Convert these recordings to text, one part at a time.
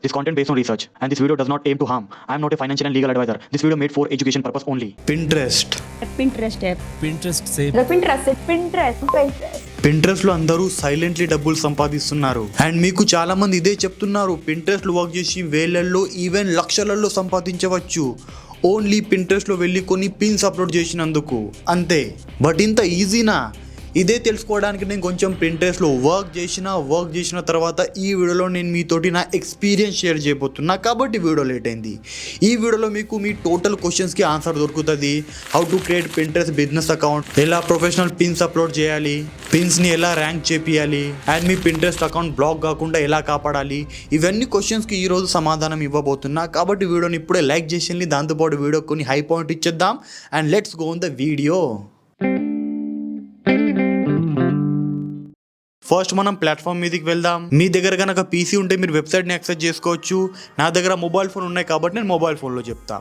This content based on research, and this video does not aim to harm. I am not a financial and legal advisor. This video made for education purpose only. Pinterest లో అందరూ silently డబ్బులు సంపాదిస్తున్నారు and మీకు చాలా మంది ఇదే చెప్తున్నారు. Pinterest లో వర్క్ చేసి వేలల్లో ఈవెన్ లక్షలలో సంపాదించవచ్చు ఓన్లీ Pinterest లో వెళ్ళి కొన్ని పిన్స్ అప్లోడ్ చేసినందుకు అంతే. బట్ ఇంత ఈజీనా? ఇదే తెలుసుకోవడానికి నేను కొంచెం Pinterest లో వర్క్ చేసిన తర్వాత ఈ వీడియోలో నేను మీతోటి నా ఎక్స్పీరియన్స్ షేర్ చేయబోతున్నా. కాబట్టి వీడియో లేట్ అయింది. ఈ వీడియోలో మీకు మీ టోటల్ క్వశ్చన్స్కి ఆన్సర్ దొరుకుతుంది. How to create Pinterest business account, ఎలా ప్రొఫెషనల్ పిన్స్ అప్లోడ్ చేయాలి, పిన్స్ని ఎలా ర్యాంక్ చేపియాలి, అండ్ మీ Pinterest అకౌంట్ బ్లాక్ కాకుండా ఎలా కాపాడాలి, ఇవన్నీ క్వశ్చన్స్కి ఈరోజు సమాధానం ఇవ్వబోతున్నా. కాబట్టి వీడియోని ఇప్పుడే లైక్ చేసేయండి. దాంతోపాటు వీడియో కొన్ని హై పాయింట్ ఇచ్చేద్దాం and let's go on the video. First మనం ప్లాట్ఫామ్ మీదకి వెళ్దాం. మీ దగ్గర కనుక పీసీ ఉంటే మీరు వెబ్సైట్ని యాక్సెస్ చేసుకోవచ్చు. నా దగ్గర మొబైల్ ఫోన్ ఉన్నాయి కాబట్టి నేను మొబైల్ ఫోన్లో చెప్తా.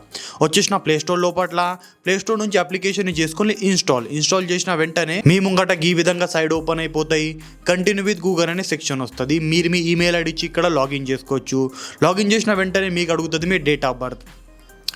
వచ్చేసిన ప్లేస్టోర్ లోపల ప్లేస్టోర్ నుంచి అప్లికేషన్ చేసుకొని ఇన్స్టాల్ చేసిన వెంటనే మీ ముంగట ఈ విధంగా సైడ్ ఓపెన్ అయిపోతాయి. కంటిన్యూ విత్ గూగుల్ అనే సెక్షన్ వస్తుంది. మీరు మీ ఈమెయిల్ ఐడి ఇచ్చి ఇక్కడ లాగిన్ చేసుకోవచ్చు. లాగిన్ చేసిన వెంటనే మీకు అడుగుతుంది మీ డేట్ ఆఫ్ బర్త్.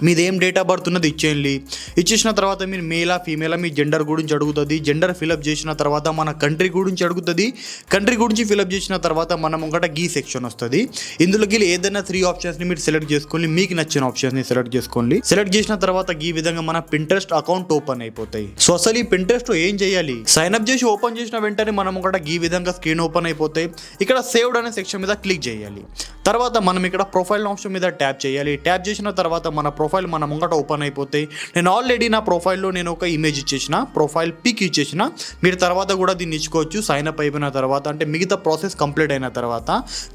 మీది ఏం డేట్ ఆఫ్ బర్త్ ఉన్నది ఇచ్చేయండి. ఇచ్చేసిన తర్వాత మీరు మేలా ఫీమేలా మీ జెండర్ గురించి అడుగుతుంది. జెండర్ ఫిలప్ చేసిన తర్వాత మన కంట్రీ గురించి అడుగుతుంది. కంట్రీ గురించి ఫిలప్ చేసిన తర్వాత మన ముంగట గీ సెక్షన్ వస్తుంది. ఇందులోకి ఏదైనా 3 ఆప్షన్స్ని మీరు సెలెక్ట్ చేసుకోండి. మీకు నచ్చిన ఆప్షన్స్ని సెలెక్ట్ చేసుకోండి. సెలెక్ట్ చేసిన తర్వాత ఈ విధంగా మన Pinterest అకౌంట్ ఓపెన్ అయిపోతాయి. సో అసలు ఈ Pinterest లో ఏం చేయాలి? సైన్ అప్ చేసి ఓపెన్ చేసిన వెంటనే మన ముంగట ఈ విధంగా స్క్రీన్ ఓపెన్ అయిపోతాయి. ఇక్కడ సేవ్డ్ అనే సెక్షన్ మీద క్లిక్ చేయాలి. తర్వాత మనం ఇక్కడ ప్రొఫైల్ ఆప్షన్ మీద ట్యాప్ చేయాలి. ట్యాప్ చేసిన తర్వాత మన ప్రొఫైల్ మన ముంగట ఓపెన్ అయిపోతాయి. నేను ఆల్రెడీ నా ప్రొఫైల్లో నేను ఒక ఇమేజ్ ఇచ్చేసిన, ప్రొఫైల్ పిక్ ఇచ్చేసిన. మీరు తర్వాత కూడా దీన్ని ఇచ్చుకోవచ్చు. సైన్ అప్ అయిపోయిన తర్వాత, అంటే మిగతా ప్రాసెస్ కంప్లీట్ అయిన తర్వాత.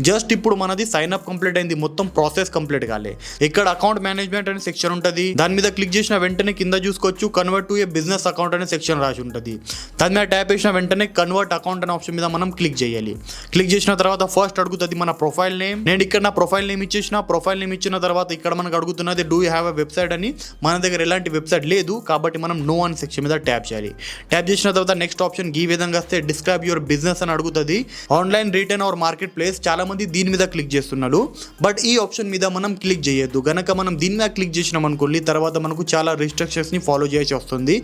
జస్ట్ ఇప్పుడు మనది సైన్ అప్ కంప్లీట్ అయింది, మొత్తం ప్రాసెస్ కంప్లీట్ కాలే. ఇక్కడ అకౌంట్ మేనేజ్మెంట్ అనే సెక్షన్ ఉంటుంది. దాని మీద క్లిక్ చేసిన వెంటనే కింద చూసుకోవచ్చు convert to A business account అనే సెక్షన్ రాసి ఉంటుంది. దాని మీద ట్యాప్ చేసిన వెంటనే కన్వర్ట్ అకౌంట్ అనే ఆప్షన్ మీద మనం క్లిక్ చేయాలి. క్లిక్ చేసిన తర్వాత ఫస్ట్ అడుగుతుంది మన ప్రొఫైల్ నేమ్. నేను ఇక్కడ నా ప్రొఫైల్ నేమ్ ఇచ్చేసిన. ప్రొఫైల్ నేమ్ ఇచ్చిన తర్వాత ఇక్కడ మనకు అడుగుతున్నది do you have a website అని. మన దగ్గర ఎలాంటి వెబ్సైట్ లేదు కాబట్టి మనం నో అనే సెక్షన్ మీద ట్యాప్ చేయాలి. ట్యాప్ చేసిన తర్వాత నెక్స్ట్ ఆప్షన్ ఈ విధంగా వస్తే డిస్క్రైబ్ యువర్ బిజినెస్ అని అడుగుతుంది. Online retail or market place. చాలా మంది దీని మీద క్లిక్ చేస్తున్నారు. బట్ ఈ ఆప్షన్ మీద మనం క్లిక్ చేయొద్దు. గనక మనం దీని మీద క్లిక్ చేసినాం అనుకోండి తర్వాత మనకు చాలా రిస్ట్రిక్షన్స్ని ఫాలో చేయాల్సి వస్తుంది.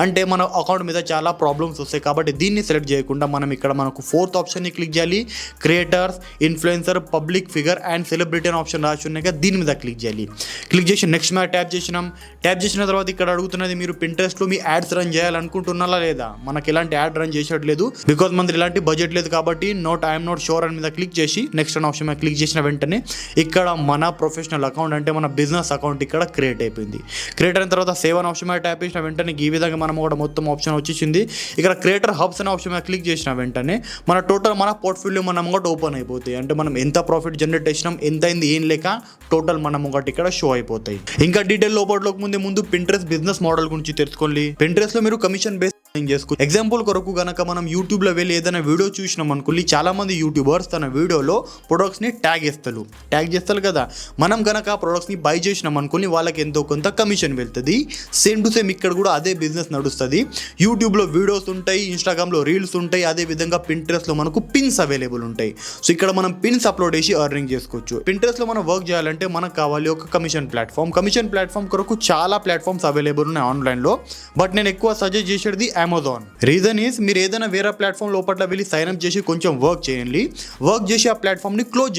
అంటే మన అకౌంట్ మీద చాలా ప్రాబ్లమ్స్ వస్తాయి. కాబట్టి దీన్ని సెలెక్ట్ చేయకుండా మనం ఇక్కడ మనకు 4th ఆప్షన్ని క్లిక్ చేయాలి. Creators, influencer, public figure and celebrity అనే ఆప్షన్ రాసి ఉన్నాయి కదా, దీని మీద క్లిక్ చేయాలి. క్లిక్ చేసి నెక్స్ట్ మీద ట్యాప్ చేసినాం. ట్యాప్ చేసిన తర్వాత ఇక్కడ అడుగుతున్నది మీరు Pinterestలో మీ యాడ్స్ రన్ చేయాలనుకుంటున్నారా లేదా. మనకి ఎలాంటి యాడ్ రన్ చేసేట్లేదు బికాజ్ మనది ఎలాంటి బడ్జెట్ లేదు కాబట్టి ఐఎమ్ నాట్ షూర్ అని మీద క్లిక్ చేసి నెక్స్ట్ అనే ఆప్షన్ మీద క్లిక్ చేసిన వెంటనే ఇక్కడ మన ప్రొఫెషనల్ అకౌంట్ అంటే మన బిజినెస్ అకౌంట్ ఇక్కడ క్రియేట్ అయిపోయింది. క్రియేట్ అయిన తర్వాత సేవ్ అనే ఆప్షన్ మీద ట్యాప్ చేసిన వెంటనే ఈ విధంగా మనం కూడా మొత్తం ఆప్షన్ వచ్చేసింది. ఇక్కడ క్రియేటర్ హబ్స్ అనే ఆప్షన్ మీద క్లిక్ చేసిన వెంటనే మన టోటల్ మన పోర్ట్ఫోలియో మన ముంగట ఓపెన్ అయిపోతాయి. అంటే మనం ఎంత ప్రాఫిట్ జనరేట్ చేసినాం, ఎంత అయింది, ఏం లేక టోటల్ మన ముంగట ఇక్కడ షో అయిపోతాయి. ఇంకా డీటెయిల్ లోపట్లోకి ముందు Pinterest బిజినెస్ మోడల్ గురించి తెలుసుకోండి. Pinterest లో మీరు కమిషన్ బేస్ చేసుకో. ఎగ్జాంపుల్ కొరకు గనక మనం యూట్యూబ్ లో వెళ్ళి ఏదైనా వీడియో చూసినాం అనుకోండి, చాలా మంది యూట్యూబర్స్ తన వీడియోలో ప్రొడక్ట్స్ ని ట్యాగ్ చేస్తారు కదా. మనం గనక ఆ ప్రొడక్ట్స్ ని బై చేసినాం అనుకోండి వాళ్ళకి ఎంతో కొంత కమిషన్ వెళ్తుంది. సేమ్ టు సేమ్ ఇక్కడ కూడా అదే బిజినెస్ నడుస్తుంది. యూట్యూబ్ లో వీడియోస్ ఉంటాయి, ఇన్స్టాగ్రామ్ లో రీల్స్ ఉంటాయి, అదే విధంగా Pinterest లో మనకు పిన్స్ అవైలబుల్ ఉంటాయి. సో ఇక్కడ మనం పిన్స్ అప్లోడ్ చేసి ఎర్నింగ్ చేసుకోవచ్చు. Pinterest లో మనం వర్క్ చేయాలంటే మనకు కావాలి ఒక కమిషన్ ప్లాట్ఫామ్ కొరకు చాలా ప్లాట్ఫామ్స్ అవైలబుల్ ఉన్నాయి ఆన్లైన్లో. బట్ నేను ఎక్కువ సజెస్ట్ చేసేది అమెజాన్. రీజన్ ఈస్ మీరు ఏదైనా వేరే ప్లాట్ఫామ్ లోపల వెళ్ళి సైన్ అప్ చేసి కొంచెం వర్క్ చేయండి. వర్క్ చేసి ఆ ప్లాట్ఫామ్ని క్లోజ్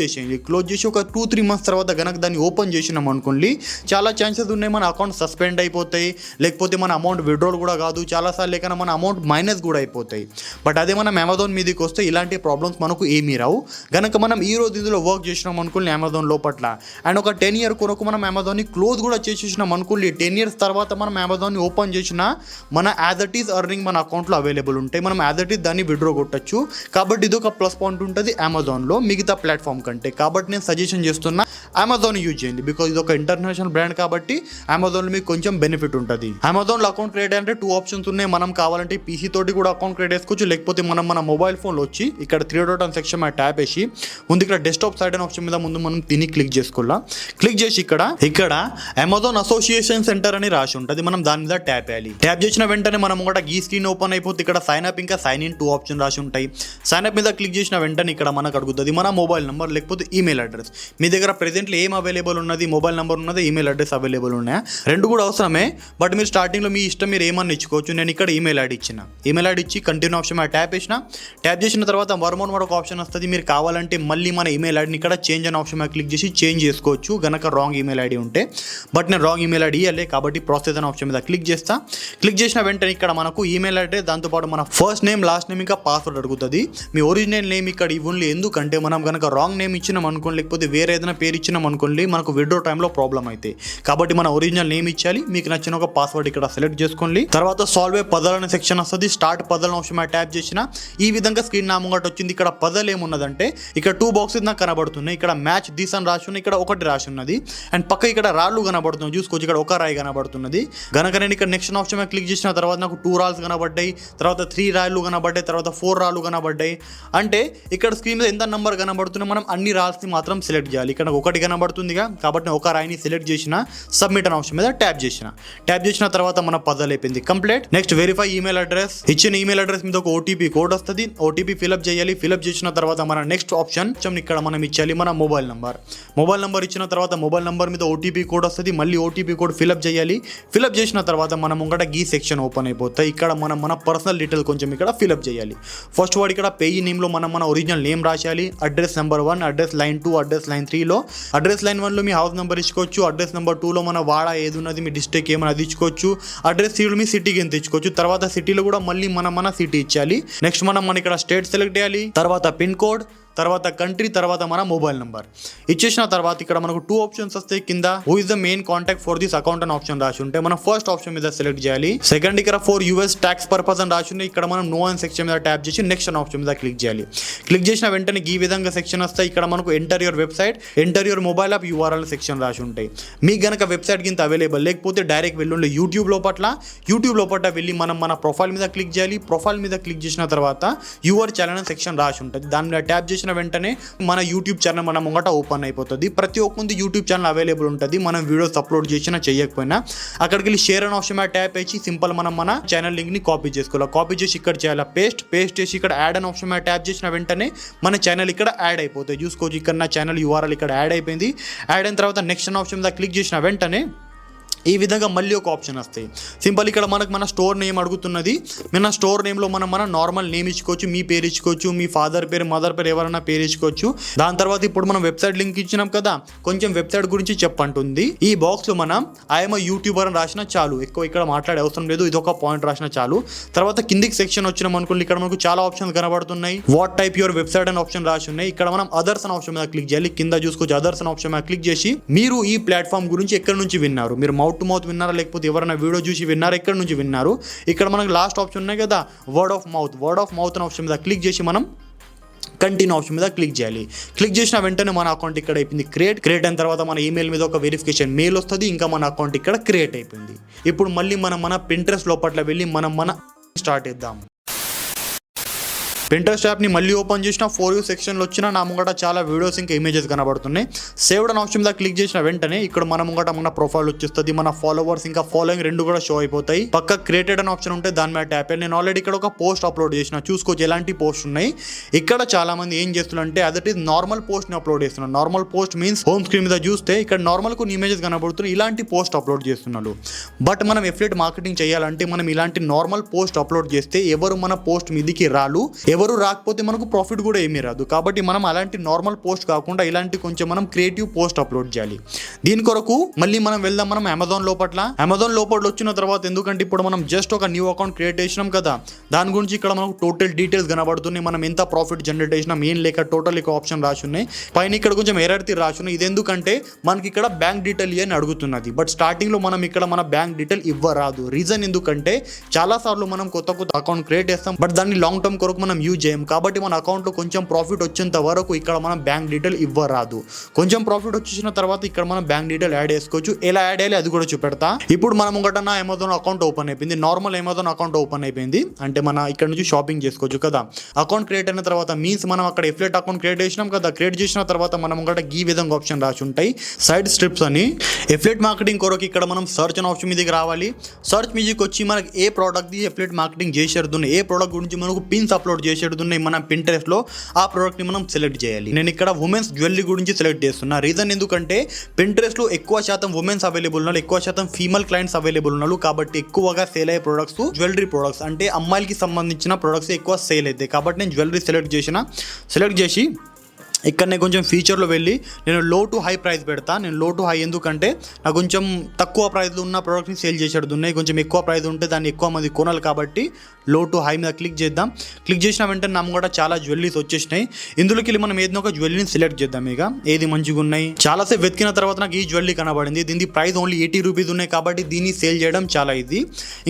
చేసి ఒక 2-3 మంత్స్ తర్వాత కనుక దాన్ని ఓపెన్ చేసినాం అనుకోండి చాలా ఛాన్సెస్ ఉన్నాయి మన అకౌంట్ సస్పెండ్ అయిపోతాయి, లేకపోతే మన అమౌంట్ విత్డ్రాల్ కూడా కాదు, చాలాసార్లు లేకన్నా మన అమౌంట్ మైనస్ కూడా అయిపోతాయి. బట్ అదే మనం అమెజాన్ మీదకి వస్తే ఇలాంటి ప్రాబ్లమ్స్ మనకు ఏమీ రావు. కనుక మనం ఈ రోజు ఇందులో వర్క్ చేసినాం అనుకోండి అమెజాన్ లోపల అండ్ ఒక 10 year కొరకు మనం అమెజాన్ని క్లోజ్ కూడా చేసేసినాం అనుకోండి, 10 years తర్వాత మనం అమెజాన్ని ఓపెన్ చేసిన మన యాజ్ ఇట్ ఈస్ ఎర్నింగ్ మన అకౌంట్లో అవైలబుల్ ఉంటాయి. మనం యాజ్ ఇట్ ఈస్ దాన్ని విత్డ్రా కొట్టచ్చు. కాబట్టి ఇది ఒక ప్లస్ పాయింట్ ఉంటుంది అమెజాన్లో మిగతా ప్లాట్ఫామ్ కంటే. కాబట్టి నేను సజెషన్ చేస్తున్నా అమెజాన్ యూజ్ చేయండి. బికాజ్ ఇది ఒక ఇంటర్నేషనల్ బ్రాండ్ కాబట్టి అమెజాన్లో మీకు కొంచెం బెనిఫిట్ ఉంటుంది. అమెజాన్లో అకౌంట్ క్రియేట్ అంటే 2 ఆప్షన్స్ ఉన్నాయి. మనం కావాలంటే పీసీ తోటి కూడా అకౌంట్ క్రియేట్ చేసుకోవచ్చు, లేకపోతే మనం మన మొబైల్ ఫోన్లో వచ్చి ఇక్కడ 3 డాట్ ఆన్ సెక్షన్ మీద ట్యాప్ వేసి ముందు ఇక్కడ డెస్క్టాప్ సైడ్ అనే ఆప్షన్ మీద ముందు మనం దీన్ని క్లిక్ చేసుకోవాలా. క్లిక్ చేసి ఇక్కడ అమెజాన్ అసోసియేషన్ సెంటర్ అని రాసి ఉంటుంది. మనం దాని మీద ట్యాప్ వేయాలి. ట్యాప్ చేసిన వెంటనే మనం కూడా ఈ స్క్రీన్ ఓపెన్ అయిపోతే ఇక్కడ సైన్ అప్ ఇంకా సైన్ ఇన్ 2 ఆప్షన్ రాసి ఉంటాయి. సైన్ అప్ మీద క్లిక్ చేసిన వెంటనే ఇక్కడ మనకు అడుగుతుంది మన మొబైల్ నెంబర్ లేకపోతే ఈమెయిల్ అడ్రస్. మీ దగ్గర ప్రెజెంట్లో ఏం అవైలబుల్ ఉన్నది, మొబైల్ నెంబర్ ఉన్నది, ఈమెయిల్ అడ్రస్ అవైలబుల్ ఉన్నాయా, రెండు కూడా అవసరమే. బట్ మీరు స్టార్టింగ్లో మీ ఇష్టం మీరు ఏమన్నా ఇచ్చుకోవచ్చు. నేను ఇక్కడ ఈమెయిల్ ఐడి ఇచ్చిన. ఈమెయిల్ ఐడి ఇచ్చి కంటిన్యూ ఆప్షన్ మీద ట్యాప్ చేసిన. ట్యాప్ చేసిన తర్వాత వర్మోన్ ఒక ఆప్షన్ వస్తుంది. మీరు కావాలంటే మళ్ళీ మన ఈమెయిల్ ఐడిని ఇక్కడ చేంజ్ అనే ఆప్షన్ మీద క్లిక్ చేసి చేంజ్ చేసుకోవచ్చు గనక రాంగ్ ఈమెయిల్ ఐడి ఉంటే. బట్ నేను రాంగ్ ఈమెయిల్ ఐడి ఇవ్వలే కాబట్టి ప్రాసెస్ అనే ఆప్షన్ మీద క్లిక్ చేస్తా. క్లిక్ చేసిన వెంటనే ఇక్కడ మనకు ఈమెయిల్ అడ్రస్, దాంతోపాటు మన ఫస్ట్ నేమ్, లాస్ట్ నేమ్ ఇంకా పాస్వర్డ్ అడుగుతుంది. మీ ఒరిజినల్ నేమ్ ఇక్కడ ఇవ్వండి. ఎందుకంటే మనం కనుక రాంగ్ నేమ్ ఇచ్చినాం అనుకోండి, లేకపోతే వేరే ఏదైనా పేరు ఇచ్చినాం అనుకోండి, మనకు విడ్రో టైంలో ప్రాబ్లం అయితే. కాబట్టి మన ఒరిజినల్ నేమ్ ఇచ్చాలి. మీకు నచ్చిన ఒక పాస్వర్డ్ ఇక్కడ సెలెక్ట్ చేసుకోండి. తర్వాత సాల్వ్ ఏ పదల్ అనే సెక్షన్ వస్తుంది. స్టార్ట్ పదల్ ఆప్షన్ మీద ట్యాప్ చేసిన ఈ విధంగా స్క్రీన్ నా ముంగట వచ్చింది. ఇక్కడ పదల్ ఏమున్నదంటే ఇక్కడ 2 బాక్సెస్ నాకు కనబడుతున్నాయి. ఇక్కడ మ్యాచ్ దిస్ అని రాసి ఉన్నాయి, ఇక్కడ ఒకటి రాసి ఉన్నది. అండ్ పక్క ఇక్కడ రాళ్ళు కనబడుతుంది, చూసుకోవచ్చు. ఇక్కడ ఒక రాయి కనబడుతున్నది. గనక నేను ఇక్కడ నెక్స్ట్ ఆప్షన్ మీద క్లిక్ చేసిన తర్వాత నాకు 2 రాళ్ళు కనబడ్డాయి, తర్వాత 3 రాళ్ళు కనబడ్డాయి, తర్వాత 4 రాళ్ళు కనబడ్డాయి. అంటే ఇక్కడ స్క్రీన్ మీద ఎంత నెంబర్ కనబడుతున్నాయి, మనం అన్ని రాల్స్ని మాత్రం సెలెక్ట్ చేయాలి. ఇక్కడ ఒకటి కనబడుతుందిగా కాబట్టి ఒక రాయిని సెలెక్ట్ చేసిన, సబ్మిట్ అనే ఆప్షన్ మీద ట్యాప్ చేసిన తర్వాత మన పదల్ అయిపోయింది complete. Next verify email address. ఇచ్చిన ఈమెయిల్ అడ్రస్ మీద ఒక ఓటీపీ కోడ్ వస్తుంది. ఓటీపీ ఫిల్అప్ చేయాలి. ఫిల్అప్ చేసిన తర్వాత మన నెక్స్ట్ ఆప్షన్ ఇక్కడ మనం ఇచ్చాలి మన మొబైల్ నెంబర్ ఇచ్చిన తర్వాత మొబైల్ నెంబర్ మీద ఓటీపీ కోడ్ వస్తుంది. మళ్ళీ ఓటీపీ కోడ్ ఫిల్అప్ చేయాలి. ఫిల్అప్ చేసిన తర్వాత మనం ముంగట ఈ సెక్షన్ ఓపెన్ అయిపోతాయి. ఇక్కడ మనం మన పర్సనల్ డీటెయిల్ కొంచెం ఇక్కడ ఫిల్అప్ చేయాలి. ఫస్ట్ వాడు ఇక్కడ పేయి నేమ్లో మన ఒరిజినల్ నేమ్ రాసేయాలి. Address number 1, address line 2, address line 3లో అడ్రస్ లైన్ 1లో మీ హౌస్ నెంబర్ ఇచ్చుకోవచ్చు. అడ్రస్ నెంబర్ 2లో మన వాడ ఏది ఉన్నది, మీ డిస్ట్రిక్ట్ ఏమైనా అది ఇచ్చుకోవచ్చు. అడ్రస్ 3లో మీ సిటీకి ఎంత ఇచ్చుకోవచ్చు. తర్వాత సిటీలో కూడా మళ్ళీ మన సిటీ ఇచ్చాలి. నెక్స్ట్ మనం ఇక్కడ స్టేట్ సెలెక్ట్ చేయాలి. తర్వాత పిన్ కోడ్, తర్వాత కంట్రీ, తర్వాత మన మొబైల్ నెంబర్ ఇచ్చేసిన తర్వాత ఇక్కడ మనకు 2 ఆప్షన్స్ వస్తాయి. కింద who is the main contact for this account అని ఆప్షన్ రాసి ఉంటే మనం ఫస్ట్ ఆప్షన్ మీద సెలెక్ట్ చేయాలి. సెకండ్ ఇక్కడ ఫర్ యూఎస్ ట్యాక్స్ పర్పస్ అని రాసి ఉంది. ఇక్కడ మనం నో అని సెక్షన్ మీద ట్యాప్ చేసి నెక్స్ట్ అనే ఆప్షన్ మీద క్లిక్ చేయాలి. క్లిక్ చేసిన వెంటనే ఈ విధంగా సెక్షన్ వస్తాయి. ఇక్కడ మనకు enter your website, enter your mobile app URL section రాసి ఉంటాయి. మీకు గనక వెబ్సైట్ కింద అవైలబుల్ లేకపోతే డైరెక్ట్ వెళ్ళి యూట్యూబ్ లోపల వెళ్ళి మనం మన ప్రొఫైల్ మీద క్లిక్ చేయాలి. ప్రొఫైల్ మీద క్లిక్ చేసిన తర్వాత యువర్ ఛానల్ అనే సెక్షన్ రాసి ఉంటుంది. దాని మీద ట్యాప్ చేసిన వెంటనే మన యూట్యూబ్ ఛానల్ మన ముంగట ఓపెన్ అయిపోతుంది. ప్రతి ఒక్కరి యూట్యూబ్ ఛానల్ అవైలబుల్ ఉంటుంది. మనం వీడియోస్ అప్లోడ్ చేసినా చేయకపోయినా అక్కడికి వెళ్ళి షేర్ అనే ఆప్షన్ మీద ట్యాప్ చేసి సింపుల్ మనం మన ఛానల్ లింక్ ని కాపీ చేసుకోవాలి. కాపీ చేసి ఇక్కడ చేయాలి పేస్ట్ చేసి ఇక్కడ యాడ్ అనే ఆప్షన్ మీద ట్యాప్ చేసిన వెంటనే మన ఛానల్ ఇక్కడ యాడ్ అయిపోతుంది. చూసుకోవచ్చు ఇక్కడ నా ఛానల్ యూఆర్ఎల్ ఇక్కడ యాడ్ అయిపోయింది. యాడ్ అయిన తర్వాత నెక్స్ట్ అనే ఆప్షన్ మీద క్లిక్ చేసిన వెంటనే ఈ విధంగా మళ్ళీ ఒక ఆప్షన్ వస్తాయి. సింపుల్ ఇక్కడ మనకు మన స్టోర్ నేమ్ అడుగుతున్నది. మన స్టోర్ నేమ్లో మన నార్మల్ నేమ్ ఇచ్చుకోవచ్చు, మీ పేరు ఇచ్చుకోవచ్చు, మీ ఫాదర్ పేరు, మదర్ పేరు ఎవరైనా పేరు ఇచ్చుకోవచ్చు. దాని తర్వాత ఇప్పుడు మనం వెబ్సైట్ లింక్ ఇచ్చినాం కదా, కొంచెం వెబ్సైట్ గురించి చెప్పంటుంది. ఈ బాక్స్లో మనం ఐఎమ్ యూట్యూబర్ అని రాసినా చాలు, ఎక్కువ ఇక్కడ మాట్లాడే అవసరం లేదు. ఇది ఒక పాయింట్ రాసినా చాలు. తర్వాత కిందికి సెక్షన్ వచ్చినాం అనుకోండి, ఇక్కడ మనకు చాలా ఆప్షన్స్ కనబడుతున్నాయి. వాట్ టైప్ యువర్ వెబ్సైట్ అనే ఆప్షన్ రాసి ఉన్నాయి. ఇక్కడ మనం అదర్స్ అనే ఆప్షన్ మీద క్లిక్ చేయాలి. కింద చూసుకోవచ్చు అదర్స్ అనే ఆప్షన్ మీద క్లిక్ చేసి మీరు ఈ ప్లాట్ఫామ్ గురించి ఎక్కడి నుంచి విన్నారు, మీరు మౌత్ టు మౌత్ విన్నారా లేకపోతే ఎవరైనా వీడియో చూసి విన్నారా, ఎక్కడి నుంచి విన్నారు. ఇక్కడ మనకు లాస్ట్ ఆప్షన్ ఉన్నాయి కదా వర్డ్ ఆఫ్ మౌత్ అనే ఆప్షన్ మీద క్లిక్ చేసి మనం కంటిన్యూ ఆప్షన్ మీద క్లిక్ చేయాలి. క్లిక్ చేసిన వెంటనే మన అకౌంట్ ఇక్కడ అయిపోయింది క్రియేట్ అయిన తర్వాత మన ఈమెయిల్ మీద ఒక వెరిఫికేషన్ మెయిల్ వస్తుంది. ఇంకా మన అకౌంట్ ఇక్కడ క్రియేట్ అయిపోయింది. ఇప్పుడు మళ్ళీ మన పింట్రెస్ట్ లోపల వెళ్ళి మన స్టార్ట్ చేద్దాం. పింట్రెస్ట్ యాప్ని మళ్ళీ ఓపెన్ చేసిన ఫర్ యూ సెక్షన్లో వచ్చిన నా ముంగట చాలా వీడియోస్ ఇంకా ఇమేజెస్ కనబడుతున్నాయి. సేవ్డ్ అనే ఆప్షన్ మీద క్లిక్ చేసిన వెంటనే ఇక్కడ మన ముంగట మన ప్రొఫైల్ వచ్చేస్తుంది. మన ఫాలోవర్స్ ఇంకా ఫాలోయింగ్ రెండు కూడా షో అయిపోతాయి. పక్క క్రియేటెడ్ అనే ఆప్షన్ ఉంటే దాని మీద ట్యాప్. నేను ఆల్రెడీ ఇక్కడ ఒక పోస్ట్ అప్లోడ్ చేసిన, చూసుకోవచ్చు ఎలాంటి పోస్ట్ ఉన్నాయి. ఇక్కడ చాలా మంది ఏం చేస్తున్నారంటే అదట్ ఈస్ నార్మల్ పోస్ట్ని అప్లోడ్ చేస్తున్నారు. Normal post means home screen మీద చూస్తే ఇక్కడ నార్మల్ కొన్ని ఇమేజెస్ కనబడుతున్నాయి, ఇలాంటి పోస్ట్ అప్లోడ్ చేస్తున్నారు. బట్ మనం ఎఫిలియేట్ మార్కెటింగ్ చేయాలంటే మనం ఇలాంటి నార్మల్ పోస్ట్ అప్లోడ్ చేస్తే ఎవరు మన పోస్ట్ మీదికి రాలు, ఎవరు రాకపోతే మనకు ప్రాఫిట్ కూడా ఏమీ రాదు. కాబట్టి మనం అలాంటి నార్మల్ పోస్ట్ కాకుండా ఇలాంటి కొంచెం మనం క్రియేటివ్ పోస్ట్ అప్లోడ్ చేయాలి. దీని కొరకు మళ్ళీ మనం వెళ్దాం మనం అమెజాన్ లోపల వచ్చిన తర్వాత, ఎందుకంటే ఇప్పుడు మనం జస్ట్ ఒక న్యూ అకౌంట్ క్రియేట్ చేసినాం కదా, దాని గురించి ఇక్కడ మనకు టోటల్ డీటెయిల్స్ కనబడుతున్నాయి. మనం ఎంత ప్రాఫిట్ జనరేట్ చేసినాం ఏం లేక టోటల్ ఇక ఆప్షన్ రాసి ఉన్నాయి. పైన ఇక్కడ కొంచెం ఎర్రర్ రాసి ఉన్నాయి. ఇది ఎందుకంటే మనకి ఇక్కడ బ్యాంక్ డీటెయిల్ అని అడుగుతున్నది. బట్ స్టార్టింగ్ లో మనం ఇక్కడ మన బ్యాంక్ డీటెయిల్ ఇవ్వరాదు. రీజన్ ఎందుకంటే చాలా సార్లు మనం కొత్త అకౌంట్ క్రియేట్ చేస్తాం, బట్ దాన్ని లాంగ్ టర్మ్ కొరకు మనం యూజ్ చేయం. కాబట్టి మన అకౌంట్ లో కొంచెం ప్రాఫిట్ వచ్చేంత వరకు ఇక్కడ మనం బ్యాంక్ డీటెయిల్ ఇవ్వరాదు. కొంచెం ప్రాఫిట్ వచ్చేసిన తర్వాత ఇక్కడ మనం బ్యాంక్ డీటెయిల్ యాడ్ చేసుకోవచ్చు. ఎలా యాడ్ చేయాలి అది కూడా చూపెడతా. ఇప్పుడు మనం ఒకట నా అమెజాన్ అకౌంట్ ఓపెన్ అయిపోయింది. నార్మల్ అమెజాన్ అకౌంట్ ఓపెన్ అయిపోయింది అంటే మన ఇక్కడ నుంచి షాపింగ్ చేసుకోవచ్చు కదా. అకౌంట్ క్రియేట్ అయిన తర్వాత మీన్స్ మనం అక్కడ ఎఫిలియేట్ అకౌంట్ క్రియేట్ చేసినాం కదా. క్రియేట్ చేసిన తర్వాత మనం ఒకట ఈ విధంగా ఆప్షన్ రాసి ఉంటాయి సైడ్ స్ట్రిప్స్ అని. ఎఫిలియేట్ మార్కెటింగ్ కొరకు ఇక్కడ మనం సర్చ్ అనే ఆప్షన్ మీదకి రావాలి. సర్చ్ మీదకి వచ్చి మనకి ఏ ప్రోడక్ట్ ది ఎఫిలియేట్ మార్కెటింగ్ చేసేడుతున్నాయి, ఏ ప్రోడక్ట్ గురించి మనకు పిన్స్ అప్లోడ్ చేసేడుతున్నాయి మన Pinterest లో, ఆ ప్రోడక్ట్ ని మనం సెలెక్ట్ చేయాలి. నేను ఇక్కడ ఉమెన్స్ జ్యువెలరీ గురించి సెలెక్ట్ చేస్తున్నా. రీజన్ ఎందుకంటే Pinterest లో ఎక్కువ శాతం ఉమెన్స్ అవైలబుల్ ఉన్నారు, ఎక్కువ శాతం ఫీమేల్ క్లయింట్స్ అవైలబుల్ ఉన్నారు. కాబట్టి ఎక్కువగా సేల్ అయ్యే ప్రొడక్ట్స్ జ్యువెలరీ ప్రొడక్ట్స్ అంటే అమ్మాయిలకి సంబంధించిన ప్రొడక్ట్స్ ఎక్కువ సేల్ అవుతాయి. కాబట్టి నేను జ్యువెలరీ సెలెక్ట్ చేసి ఇక్కడనే కొంచెం ఫీచర్లో వెళ్ళి నేను లో టు హై ప్రైస్ పెడతా. నేను లో టు హై ఎందుకంటే నాకు కొంచెం తక్కువ ప్రైస్లో ఉన్న ప్రోడక్ట్ని సేల్ చేసేడుతున్నాయి. కొంచెం ఎక్కువ ప్రైస్ ఉంటే దాన్ని ఎక్కువ మంది కొనాలి. కాబట్టి లో టు హై మీద క్లిక్ చేద్దాం. క్లిక్ చేసిన వెంటనే నాకు కూడా చాలా జ్యువెలరీస్ వచ్చేసినాయి. ఇందులోకి వెళ్ళి మనం ఏదైనా ఒక జ్యువెలరీని సెలెక్ట్ చేద్దాం. ఇక ఏది మంచిగా ఉన్నాయి, చాలాసేపు వెతికిన తర్వాత నాకు ఈ జ్యువెలరీ కనబడింది. దీని ప్రైస్ ఓన్లీ 80 రూపీస్ ఉన్నాయి. కాబట్టి దీన్ని సేల్ చేయడం చాలా ఈజీ.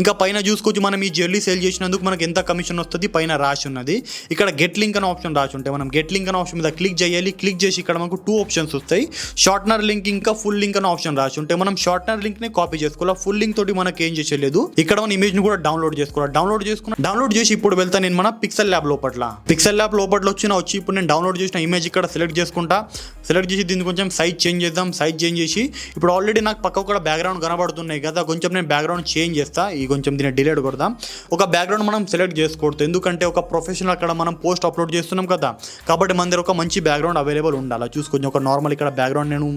ఇంకా పైన చూసుకోవచ్చు మనం ఈ జ్యువెలరీ సేల్ చేసినందుకు మనకు ఎంత కమిషన్ వస్తుంది పైన రాసి ఉన్నది. ఇక్కడ గెట్ లింక్ అనే ఆప్షన్ రాసి ఉంటాయి. మనం గెట్ లింక్ అనే ఆప్షన్ మీద క్లిక్ చేయాలి. క్లిక్ చేసి ఇక్కడ మనకు 2 ఆప్షన్స్ వస్తాయి. షార్ట్నర్ లింక్ ఇంకా ఫుల్ లింక్ అనే ఆప్షన్ రాసి ఉంటే మనం షార్ట్నర్ లింక్ ని కాపీ చేసుకోవాలి. ఫుల్ లింక్ తోటి మనకి ఏం చేసేలేదు. ఇక్కడ మన ఇమేజ్ ని కూడా డౌన్లోడ్ చేసుకోవాలి. డౌన్లోడ్ చేసి ఇప్పుడు వెళ్తా నేను మన పిక్సెల్ ల్యాబ్ లోపల వచ్చి ఇప్పుడు నేను డౌన్లోడ్ చేసిన ఇమేజ్ ఇక్కడ సెలెక్ట్ చేసుకుంటా. సెలెక్ట్ చేసి దీన్ని కొంచెం సైజ్ చేంజ్ చేద్దాం. సైజ్ చేంజ్ చేసి ఇప్పుడు ఆల్రెడీ నాకు పక్క కూడా బ్యాక్గ్రౌండ్ కనబడుతున్నాయి కదా, కొంచెం నేను బ్యాక్గ్రౌండ్ చేంజ్ చేస్తా. ఈ కొంచెం దీన్ని డిలీట్ కొడదాం. ఒక బ్యాక్గ్రౌండ్ మనం సెలెక్ట్ చేసుకోవద్దు, ఎందుకంటే ఒక ప్రొఫెషనల్ అక్కడ మనం పోస్ట్ అప్లోడ్ చేస్తున్నాం కదా. కాబట్టి మన దగ్గర ఒక మంచి బ్యాక్గ్రౌండ్ అవైలబుల్ ఉండాలి. చూసుకొని ఒక నార్మల్ ఇక్కడ బ్యాక్గ్రౌండ్ నేను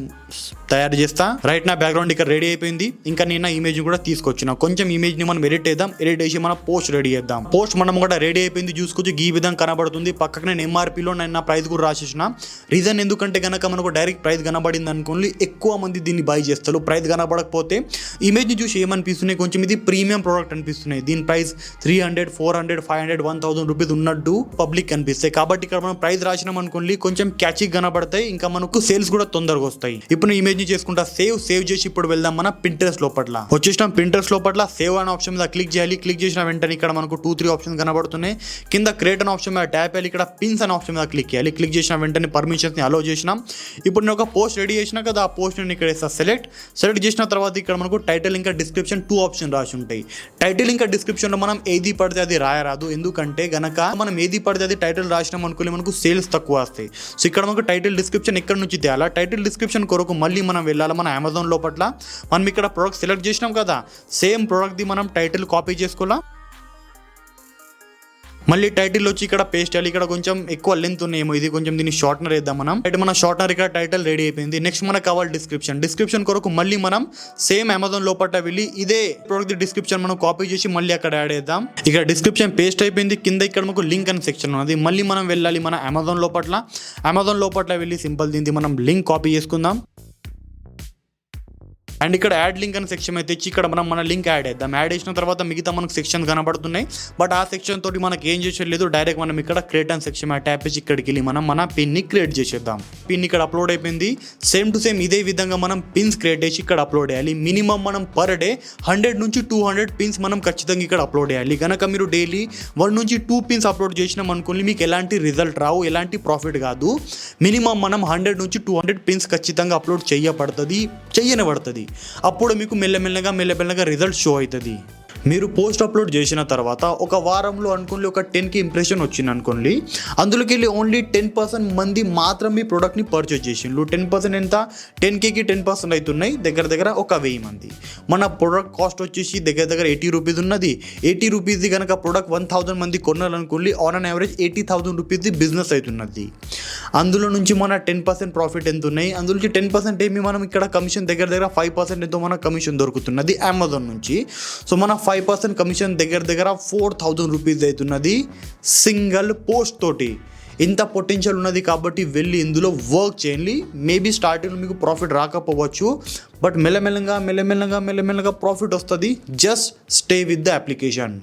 తయారు చేస్తా. రైట్, నా బ్యాక్గ్రౌండ్ ఇక్కడ రెడీ అయిపోయింది. ఇంకా నేను నా ఇమేజ్ కూడా తీసుకొచ్చిన. కొంచెం ఇమేజ్ ని మనం ఎడిట్ చేద్దాం. ఎడిట్ చేసి మన పోస్ట్ రెడీ చేద్దాం. పోస్ట్ మనం కూడా రెడీ అయిపోయింది. చూసుకోవచ్చు ఈ విధంగా కనబడుతుంది. పక్కన నేను ఎంఆర్పీలో నేను నా ప్రైస్ కూడా రాసేసిన. రీజన్ ఎందుకంటే కనుక మనకు డైరెక్ట్ ప్రైస్ కనబడింది అనుకోండి ఎక్కువ మంది దీన్ని బై చేస్తారు. ప్రైస్ కనబడకపోతే ఇమేజ్ ని చూసి ఏమనిపిస్తున్నాయి, కొంచెం ఇది ప్రీమియం ప్రోడక్ట్ అనిపిస్తున్నాయి. దీని ప్రైస్ 300, 400, 500, 1000 రూపీస్ ఉన్నట్టు పబ్లిక్ కనిపిస్తాయి. కాబట్టి ఇక్కడ మనం ప్రైస్ రాసినాం అనుకోండి కొంచెం క్యాచీ కనబడతాయి. ఇంకా మనకు సేల్స్ కూడా తొందరగా వస్తాయి. ఇప్పుడు ఇమేజ్ ని చేసుకుంటా సేవ్ చేసి ఇప్పుడు వెళ్దాం మన Pinterest లోపల. వచ్చేసినాం Pinterest లోపల సేవ్ అనే ఆప్షన్ మీద క్లిక్ చేయాలి. క్లిక్ చేసిన వెంటనే ఇక్కడ మనకు 2-3 ఆప్షన్ కనబడుతున్నాయి. కింద క్రియేట్ అనే ఆప్షన్ మీద ట్యాప్ చేయాలి. ఇక్కడ పిన్స్ అనే ఆప్షన్ మీద క్లిక్ చేయాలి. క్లిక్ చేసిన వెంటనే పర్మిషన్స్ ని అలో చేసినాం. ఇప్పుడు నేను ఒక పోస్ట్ రెడీ చేసినా కదా, ఆ పోస్ట్ నేను ఇక్కడ సెలెక్ట్ చేసిన తర్వాత ఇక్కడ మనకు టైటిల్ ఇంకా డిస్క్రిప్షన్ 2 ఆప్షన్ రాసి ఉంటాయి. టైటిల్ ఇంకా డిస్క్రిప్షన్ లో మనం ఏది పడితే అది రాయరాదు. ఎందుకంటే గనక మనం ఏది పడితే అది టైటిల్ రాసినాం అనుకోలే మనకు సేల్స్ తక్కువ వస్తాయి. సో ఇక్కడ మనకు టైటిల్ డిస్క్రిప్షన్ ఎక్కడ నుంచి తేయాలా, టైటిల్ డిస్క్రిప్షన్ కొరకు మళ్ళీ మనం వెళ్ళాలి మన అమెజాన్ లోపల. మనం ఇక్కడ ప్రోడక్ట్ సెలెక్ట్ చేసినాం కదా, సేమ్ ప్రోడక్ట్ ది మనం టైటిల్ కాపీ చేసుకోవాలా. మళ్ళీ టైటిల్ వచ్చి ఇక్కడ పేస్ట్ చేయాలి. ఇక్కడ కొంచెం ఎక్కువ లెంత్ ఉన్నాయేమో, ఇది కొంచెం దీన్ని షార్ట్నర్ వేద్దాం మనం. అయితే మన షార్ట్నర్ ఇక్కడ టైటిల్ రెడీ అయిపోయింది. నెక్స్ట్ మనకు కావాలి డిస్క్రిప్షన్ కొరకు మళ్ళీ మనం సేమ్ అమెజాన్ లోపల వెళ్ళి ఇదే ప్రోడక్ట్ డిస్క్రిప్షన్ మనం కాపీ చేసి మళ్ళీ అక్కడ యాడ్ చేద్దాం. ఇక్కడ డిస్క్రిప్షన్ పేస్ట్ అయిపోయింది. కింద ఇక్కడ మనకు లింక్ అని సెక్షన్ ఉన్నది. మళ్ళీ మనం వెళ్ళాలి మన అమెజాన్ లోపల వెళ్ళి సింపుల్ దీన్ని మనం లింక్ కాపీ చేసుకుందాం. అండ్ ఇక్కడ యాడ్ లింక్ అని సెక్షన్ అయితే ఇచ్చి ఇక్కడ మనం మన లింక్ యాడ్ చేద్దాం. యాడ్ చేసిన తర్వాత మిగతా మనకు సెక్షన్ కనబడుతున్నాయి. బట్ ఆ సెక్షన్ తోటి మనకి ఏం చేసేది, డైరెక్ట్ మనం ఇక్కడ క్రియేట్ అని సెక్షన్ ట్యాప్ చేసి ఇక్కడికి వెళ్ళి మనం మన పిన్ ని క్రియేట్ చేసేద్దాం. పిన్ ఇక్కడ అప్లోడ్ అయిపోయింది. సేమ్ టు సేమ్ ఇదే విధంగా మనం పిన్స్ క్రియేట్ చేసి ఇక్కడ అప్లోడ్ చేయాలి. మినిమం మనం పర్ డే 100 నుంచి 200 పిన్స్ మనం ఖచ్చితంగా ఇక్కడ అప్లోడ్ చేయాలి. కనుక మీరు డైలీ 1 నుంచి 2 పిన్స్ అప్లోడ్ చేసినాం అనుకోండి మీకు ఎలాంటి రిజల్ట్ రావు, ఎలాంటి ప్రాఫిట్ కాదు. మినిమం మనం 100 నుంచి 200 పిన్స్ ఖచ్చితంగా అప్లోడ్ చేయబడుతుంది. అప్పుడు మీకు మెల్లమెల్లగా రిజల్ట్ షో అవుతుంది. మీరు పోస్ట్ అప్లోడ్ చేసిన తర్వాత ఒక వారంలో అనుకోండి ఒక 10K ఇంప్రెషన్ వచ్చింది అనుకోండి, అందులోకి వెళ్ళి ఓన్లీ 10% మంది మాత్రం మీ ప్రోడక్ట్ని పర్చేజ్ చేసిండ్రు. 10% ఎంత, 10Kకి 10% అవుతున్నాయి, దగ్గర ఒక 1000 మంది. మన ప్రోడక్ట్ కాస్ట్ వచ్చేసి దగ్గర 80 రూపీస్ ఉన్నది. 80 రూపీస్ది కనుక ప్రోడక్ట్ 1000 మంది కొనాలనుకోండి ఆన్ అన్ యావరేజ్ 80,000 రూపీస్ది బిజినెస్ అవుతున్నది. అందులో నుంచి మన 10% ప్రాఫిట్ ఎంత ఉన్నాయి, అందులో నుంచి 10% ఏమి మనం ఇక్కడ కమిషన్ దగ్గర 5% ఎంతో మన కమిషన్ దొరుకుతున్నది అమెజాన్ నుంచి. సో మన 5% కమిషన్ దగ్గర 4000 రూపీస్ అవుతున్నది సింగిల్ పోస్ట్ తోటి. ఇంత పొటెన్షియల్ ఉన్నది కాబట్టి వెళ్ళి ఇందులో వర్క్ చేయండి. మేబీ స్టార్టింగ్లో మీకు ప్రాఫిట్ రాకపోవచ్చు, బట్ మెల్లమెల్లగా ప్రాఫిట్ వస్తుంది. Just stay with the application.